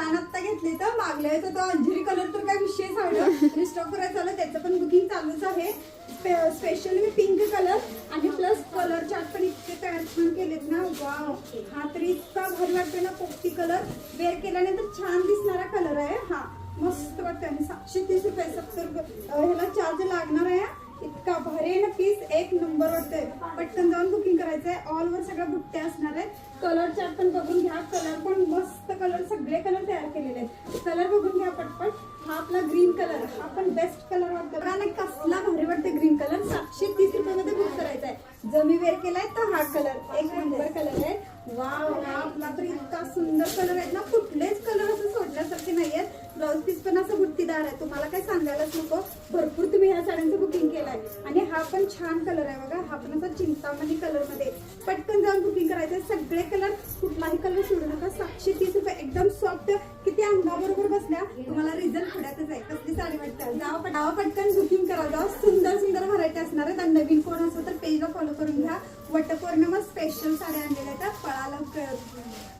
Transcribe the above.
छान आत्ता घेतले तर मागल्या वेळेचा तो अंजिरी कलर तर काय विषय साडं रिस्टॉक करायचं झालं त्याचं पण बुकिंग चालूच आहे. स्पेशली मी पिंक कलर आणि प्लस कलर चार्ट पण इतके तयार छान केलेत ना. वाव, हा तरी इतका भारी वाटतोय ना. पोपटी कलर वेअर केल्यानंतर छान दिसणारा कलर आहे हा. मस्त वाटतं आणि 730 रुपये 70 ह्याला चार्ज लागणार आहे. इतका भारी आहे ना पीस, एक नंबर वाटतंय. पटकन जाऊन बुकिंग करायचंय. ऑल वर सगळ्या बुट्ट्या असणार आहेत. कलर चार्ट पण बघून घ्या. कलर पण मस्त कलर, सगळे कलर तयार केलेले आहेत. कलर बघून घ्या पटपट. हा आपला ग्रीन कलर, हा पण बेस्ट कलर वाटतो आणि कसला भारी वाटते ग्रीन कलर. 730 रुपयामध्ये बुक करायचा आहे. जो मी वेअर केलाय तर हा कलर एक नंबर कलर आहे. वाव, हा आपला तर इतका सुंदर कलर आहे ना. कुठलेच कलर असं सोडल्यासारखे नाहीयेत. ब्लाउज पीस पण असं बुट्टीदार आहे. तुम्हाला काय सांगायलाच नको, भरपूर तुम्ही ह्या साड्यांचं बुकिंग केलंय. आणि हा पण छान कलर आहे बघा. हा पण असा चिंतामणी कलर मध्ये. पटकन जाऊन बुकिंग करायचंय. सगळे कलर, कुठलाही कलर सोडू नका. 730 रुपये एकदम सॉफ्ट, किती अंगाबरोबर बसल्या. तुम्हाला रिझल्ट पुढ्यातच आहे. कसली साडी वाटते. जावा पटकन बुकिंग करा. जावा, सुंदर सुंदर व्हरायटी असणार आहेत. आणि नवीन कोण असेल तर पेजला फॉलो करून घ्या. वटपौर्णिमा स्पेशल साड्या आणलेल्या आहेत. पळा लवकर.